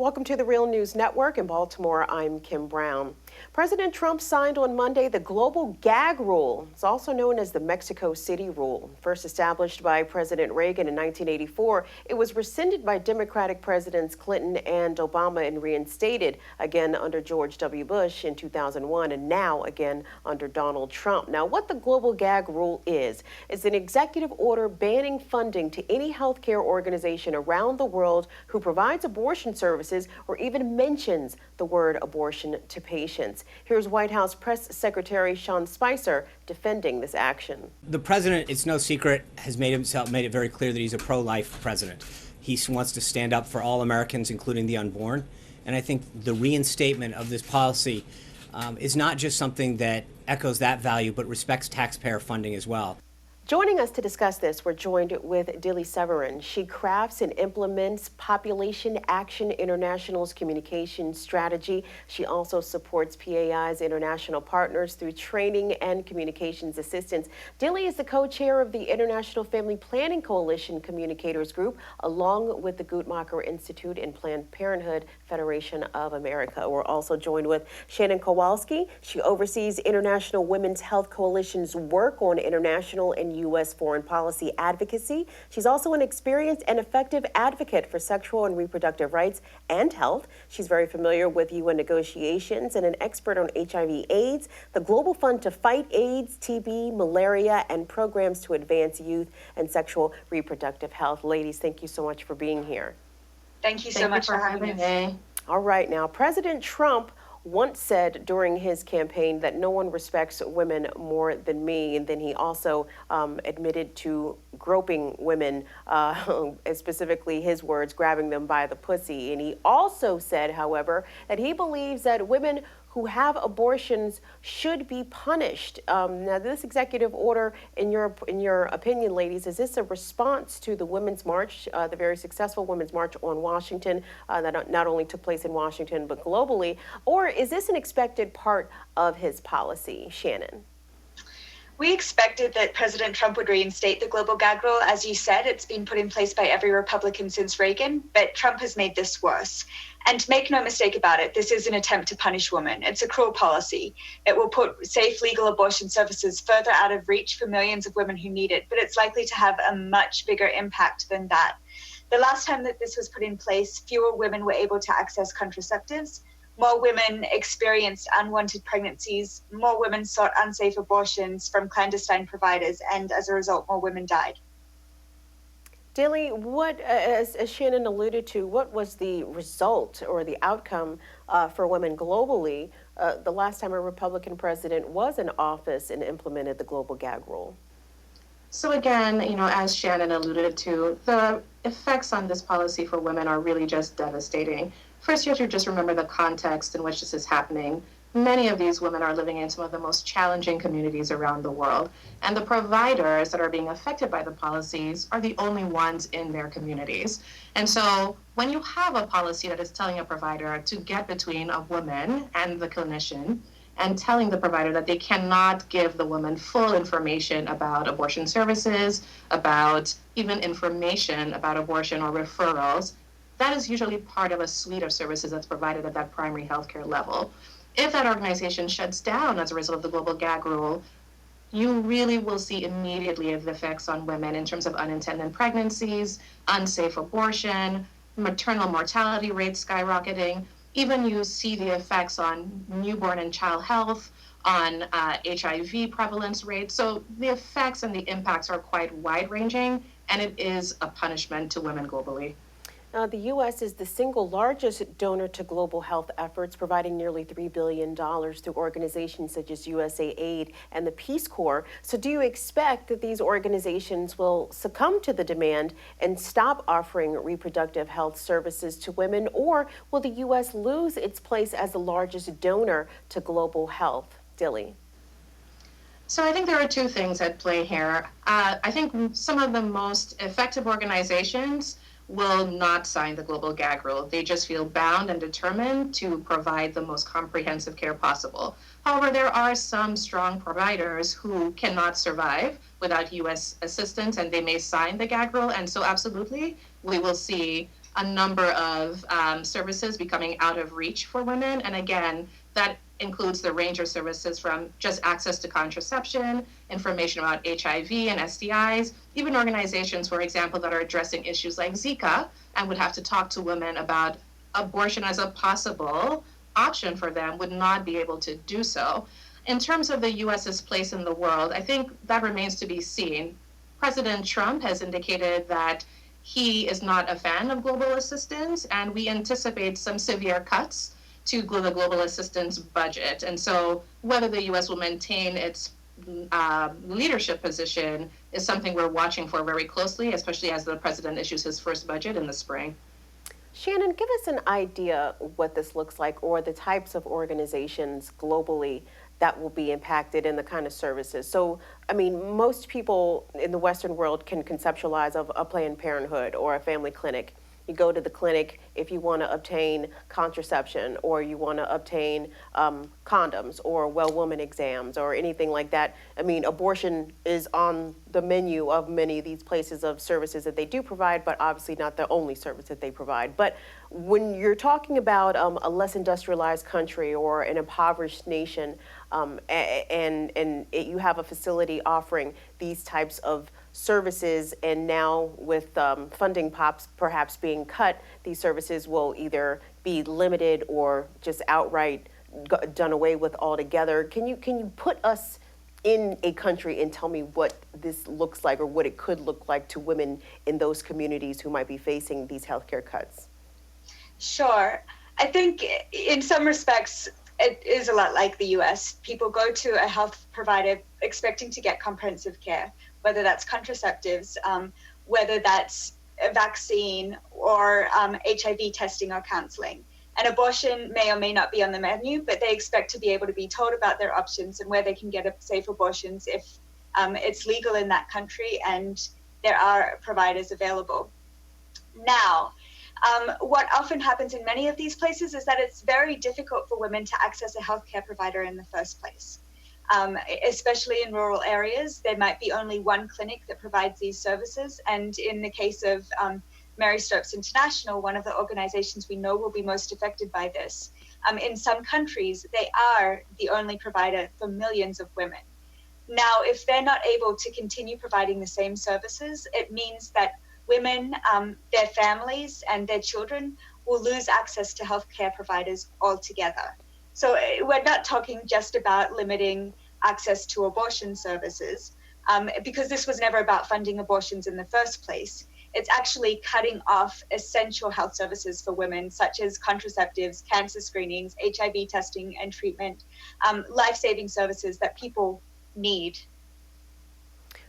Welcome to the Real News Network in Baltimore. I'm Kim Brown. President Trump signed on Monday the global gag rule. It's also known as the Mexico City rule. First established by President Reagan in 1984, it was rescinded by Democratic Presidents Clinton and Obama and reinstated again under George W. Bush in 2001 and now again under Donald Trump. Now, what the global gag rule is an executive order banning funding to any healthcare organization around the world who provides abortion services or even mentions the word abortion to patients. Here's White House Press Secretary Sean Spicer defending this action. The president, it's no secret, has made it very clear that he's a pro-life president. He wants to stand up for all Americans, including the unborn. And I think the reinstatement of this policy is not just something that echoes that value, but respects taxpayer funding as well. Joining us to discuss this, we're joined with Dilly Severin. She crafts and implements Population Action International's communication strategy. She also supports PAI's international partners through training and communications assistance. Dilly is the co-chair of the International Family Planning Coalition Communicators Group, along with the Guttmacher Institute and Planned Parenthood Federation of America. We're also joined with Shannon Kowalski. She oversees International Women's Health Coalition's work on international and U.S. foreign policy advocacy. She's also an experienced and effective advocate for sexual and reproductive rights and health. She's very familiar with UN negotiations and an expert on HIV/AIDS, the Global Fund to Fight AIDS, TB, malaria, and programs to advance youth and sexual reproductive health. Ladies, thank you so much for being here. Thank you so much for having me. All right, now, President Trump once said during his campaign that no one respects women more than me, and then he also admitted to groping women, specifically his words, grabbing them by the pussy. And he also said, however, that he believes that women who have abortions should be punished. Now, this executive order, in your opinion, ladies, is this a response to the Women's March, the very successful Women's March on Washington that not only took place in Washington but globally, or is this an expected part of his policy? Shannon. We expected that President Trump would reinstate the global gag rule. As you said, it's been put in place by every Republican since Reagan, but Trump has made this worse. And make no mistake about it, this is an attempt to punish women. It's a cruel policy. It will put safe legal abortion services further out of reach for millions of women who need it, but it's likely to have a much bigger impact than that. The last time that this was put in place, fewer women were able to access contraceptives. More women experienced unwanted pregnancies, more women sought unsafe abortions from clandestine providers, and as a result, more women died. Dilly, what, as Shannon alluded to, what was the result or the outcome for women globally the last time a Republican president was in office and implemented the global gag rule? So again, as Shannon alluded to, the effects on this policy for women are really just devastating. First, you have to just remember the context in which this is happening. Many of these women are living in some of the most challenging communities around the world, and the providers that are being affected by the policies are the only ones in their communities. And so when you have a policy that is telling a provider to get between a woman and the clinician, and telling the provider that they cannot give the woman full information about abortion services, about even information about abortion or referrals, that is usually part of a suite of services that's provided at that primary healthcare level. If that organization shuts down as a result of the global gag rule, you really will see immediately the effects on women in terms of unintended pregnancies, unsafe abortion, maternal mortality rates skyrocketing. Even you see the effects on newborn and child health, on HIV prevalence rates. So the effects and the impacts are quite wide-ranging, and it is a punishment to women globally. The U.S. is the single largest donor to global health efforts, providing nearly $3 billion through organizations such as USAID and the Peace Corps. So do you expect that these organizations will succumb to the demand and stop offering reproductive health services to women, or will the U.S. lose its place as the largest donor to global health? Dilly. So I think there are two things at play here. I think some of the most effective organizations will not sign the global gag rule. They just feel bound and determined to provide the most comprehensive care possible. However, there are some strong providers who cannot survive without U.S. assistance, and they may sign the gag rule. And so absolutely, we will see a number of services becoming out of reach for women. And again, that includes the range of services from just access to contraception, information about HIV and STIs, even organizations, for example, that are addressing issues like Zika and would have to talk to women about abortion as a possible option for them would not be able to do so. In terms of the US's place in the world, I think that remains to be seen. President Trump has indicated that he is not a fan of global assistance, and we anticipate some severe cuts to the global assistance budget. And so whether the US will maintain its leadership position is something we're watching for very closely, especially as the president issues his first budget in the spring. Shannon, give us an idea what this looks like or the types of organizations globally that will be impacted and the kind of services. So, I mean, most people in the Western world can conceptualize of a Planned Parenthood or a family clinic. You go to the clinic if you want to obtain contraception or you want to obtain condoms or well woman exams or anything like that. I mean, abortion is on the menu of many of these places of services that they do provide, but obviously not the only service that they provide. But when you're talking about a less industrialized country or an impoverished nation, you have a facility offering these types of services, and now with funding perhaps being cut, these services will either be limited or just outright done away with altogether. Can you put us in a country and tell me what this looks like or what it could look like to women in those communities who might be facing these healthcare cuts? Sure. I think in some respects, it is a lot like the US. People go to a health provider expecting to get comprehensive care, whether that's contraceptives, whether that's a vaccine or HIV testing or counseling. And abortion may or may not be on the menu, but they expect to be able to be told about their options and where they can get safe abortions if it's legal in that country and there are providers available. Now, what often happens in many of these places is that it's very difficult for women to access a healthcare provider in the first place. Especially in rural areas, there might be only one clinic that provides these services. And in the case of Mary Stopes International, one of the organizations we know will be most affected by this, in some countries, they are the only provider for millions of women. Now, if they're not able to continue providing the same services, it means that women, their families, and their children will lose access to healthcare providers altogether. So we're not talking just about limiting access to abortion services, because this was never about funding abortions in the first place. It's actually cutting off essential health services for women, such as contraceptives, cancer screenings, HIV testing and treatment, life-saving services that people need.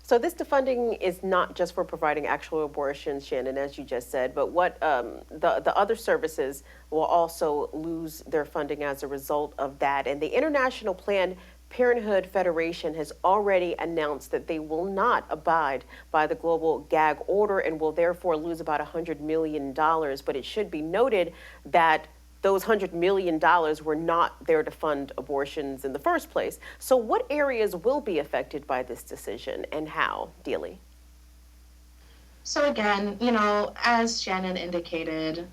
So this defunding is not just for providing actual abortions, Shannon, as you just said, but what the other services will also lose their funding as a result of that. And the International Planned Parenthood Federation has already announced that they will not abide by the global gag order and will therefore lose about $100 million. But it should be noted that those $100 million were not there to fund abortions in the first place. So what areas will be affected by this decision and how, Dilly? So again, as Shannon indicated,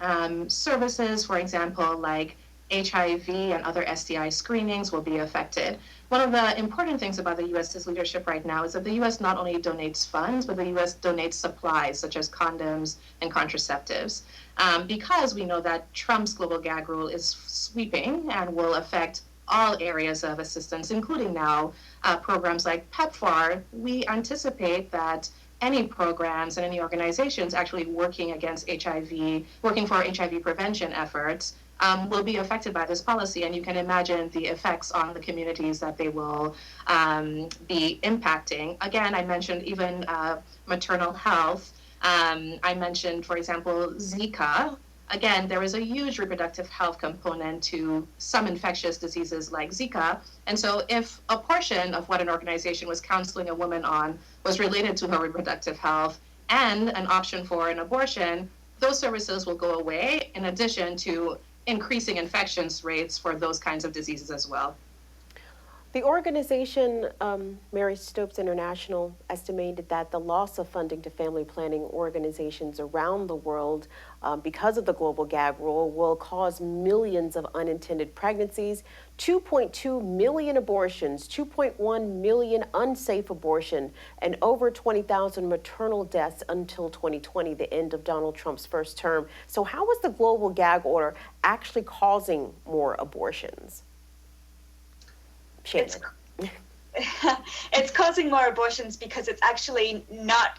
services, for example, like HIV and other STI screenings will be affected. One of the important things about the U.S.'s leadership right now is that the U.S. not only donates funds, but the U.S. donates supplies such as condoms and contraceptives. Because we know that Trump's global gag rule is sweeping and will affect all areas of assistance, including now programs like PEPFAR, we anticipate that any programs and any organizations actually working against HIV, working for HIV prevention efforts, will be affected by this policy. And you can imagine the effects on the communities that they will be impacting. Again, I mentioned even maternal health. I mentioned, for example, Zika. Again, there is a huge reproductive health component to some infectious diseases like Zika. And so if a portion of what an organization was counseling a woman on was related to her reproductive health and an option for an abortion, those services will go away in addition to increasing infections rates for those kinds of diseases as well. The organization, Mary Stopes International, estimated that the loss of funding to family planning organizations around the world because of the global gag rule will cause millions of unintended pregnancies, 2.2 million abortions, 2.1 million unsafe abortion, and over 20,000 maternal deaths until 2020, the end of Donald Trump's first term. So how is the global gag order actually causing more abortions? Shannon. It's causing more abortions because it's actually not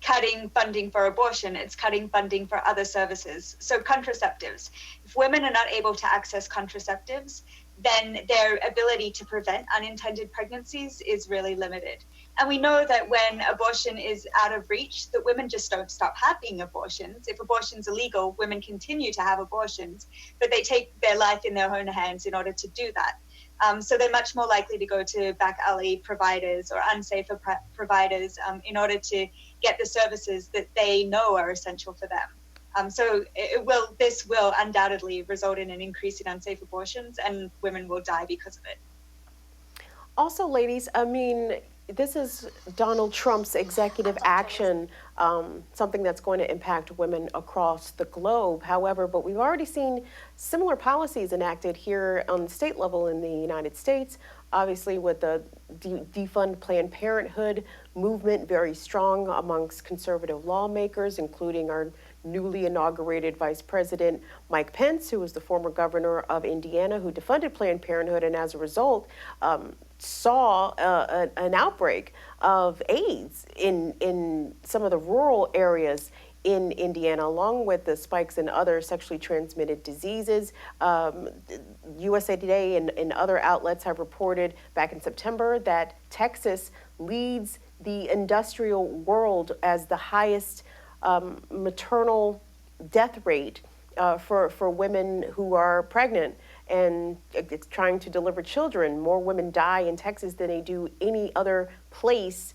cutting funding for abortion, it's cutting funding for other services. So contraceptives. If women are not able to access contraceptives, then their ability to prevent unintended pregnancies is really limited. And we know that when abortion is out of reach, that women just don't stop having abortions. If abortion's illegal, women continue to have abortions, but they take their life in their own hands in order to do that. So they're much more likely to go to back alley providers or unsafer providers in order to get the services that they know are essential for them. So this will undoubtedly result in an increase in unsafe abortions, and women will die because of it. Also, ladies, I mean, this is Donald Trump's executive action, something that's going to impact women across the globe. However, but we've already seen similar policies enacted here on the state level in the United States, obviously with the defund Planned Parenthood movement, very strong amongst conservative lawmakers, including our newly inaugurated Vice President Mike Pence, who was the former governor of Indiana, who defunded Planned Parenthood, and as a result, saw an outbreak of AIDS in some of the rural areas in Indiana, along with the spikes in other sexually transmitted diseases. USA Today and other outlets have reported back in September that Texas leads the industrial world as the highest maternal death rate for women who are pregnant and it's trying to deliver children. More women die in Texas than they do any other place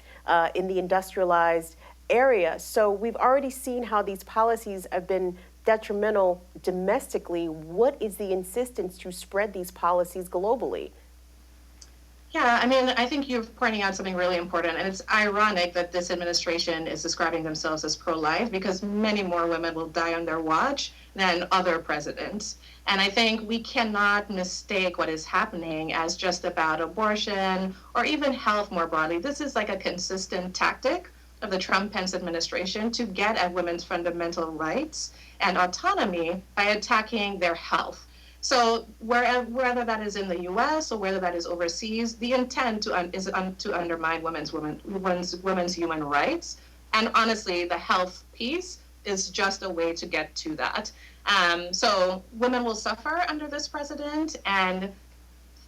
in the industrialized area. So we've already seen how these policies have been detrimental domestically. What is the insistence to spread these policies globally? Yeah, I mean, I think you're pointing out something really important, and it's ironic that this administration is describing themselves as pro-life because many more women will die on their watch than other presidents. And I think we cannot mistake what is happening as just about abortion or even health more broadly. This is like a consistent tactic of the Trump-Pence administration to get at women's fundamental rights and autonomy by attacking their health. So whether that is in the U.S. or whether that is overseas, the intent is to undermine women's human rights. And honestly, the health piece is just a way to get to that. So women will suffer under this president, and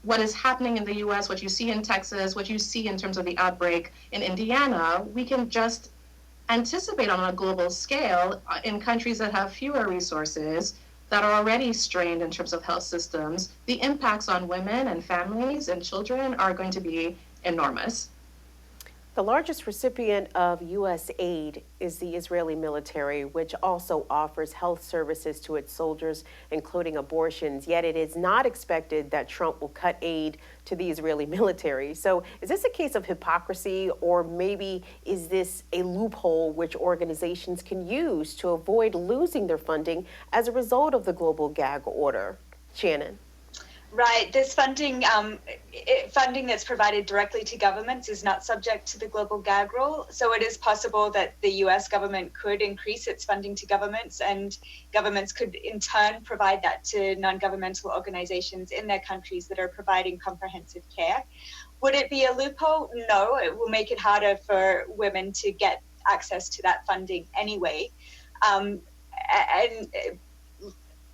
what is happening in the U.S., what you see in Texas, what you see in terms of the outbreak in Indiana, we can just anticipate on a global scale in countries that have fewer resources, that are already strained in terms of health systems, the impacts on women and families and children are going to be enormous. The largest recipient of U.S. aid is the Israeli military, which also offers health services to its soldiers, including abortions. Yet it is not expected that Trump will cut aid to the Israeli military. So is this a case of hypocrisy, or maybe is this a loophole which organizations can use to avoid losing their funding as a result of the global gag order? Shannon. Right. This funding that's provided directly to governments is not subject to the global gag rule. So it is possible that the U.S. government could increase its funding to governments, and governments could in turn provide that to non-governmental organizations in their countries that are providing comprehensive care. Would it be a loophole? No, it will make it harder for women to get access to that funding anyway. And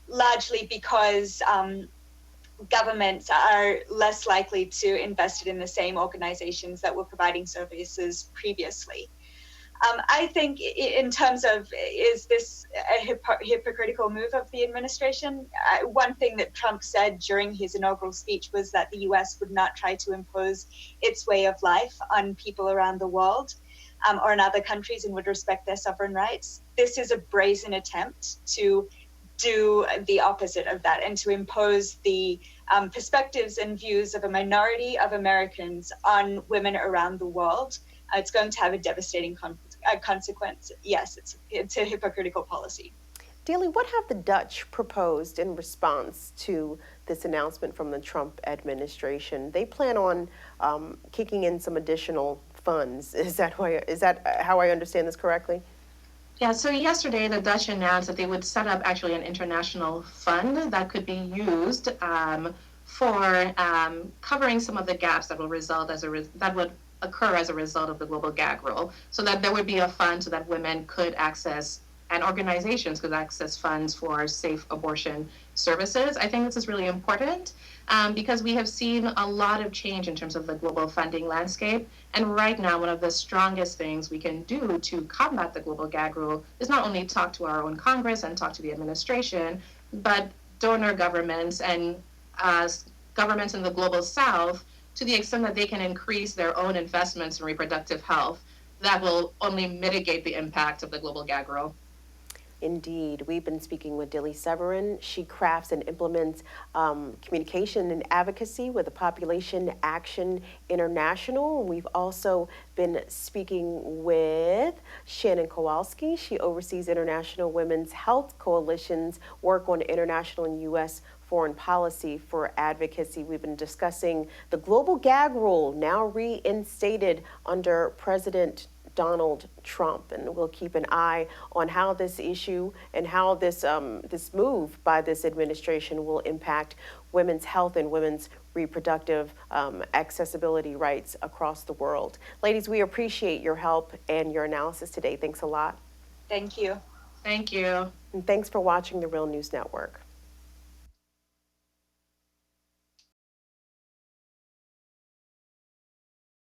largely because governments are less likely to invest in the same organizations that were providing services previously. I think in terms of, is this a hypocritical move of the administration? One thing that Trump said during his inaugural speech was that the US would not try to impose its way of life on people around the world or in other countries and would respect their sovereign rights. This is a brazen attempt to do the opposite of that and to impose the perspectives and views of a minority of Americans on women around the world, it's going to have a devastating consequence. Yes, it's a hypocritical policy. Dilly, what have the Dutch proposed in response to this announcement from the Trump administration? They plan on kicking in some additional funds. Is that how I understand this correctly? Yeah, so yesterday the Dutch announced that they would set up actually an international fund that could be used for covering some of the gaps that will that would occur as a result of the global gag rule, so that there would be a fund so that women could access and organizations could access funds for safe abortion services. I think this is really important because we have seen a lot of change in terms of the global funding landscape. And right now, one of the strongest things we can do to combat the global gag rule is not only talk to our own Congress and talk to the administration, but donor governments and governments in the global South, to the extent that they can increase their own investments in reproductive health, that will only mitigate the impact of the global gag rule. Indeed. We've been speaking with Dilly Severin. She crafts and implements communication and advocacy with the Population Action International. We've also been speaking with Shannon Kowalski. She oversees International Women's Health Coalition's work on international and U.S. foreign policy for advocacy. We've been discussing the global gag rule, now reinstated under President Donald Trump, and we'll keep an eye on how this issue and how this move by this administration will impact women's health and women's reproductive accessibility rights across the world. Ladies, we appreciate your help and your analysis today. Thanks a lot. Thank you. Thank you. And thanks for watching the Real News Network.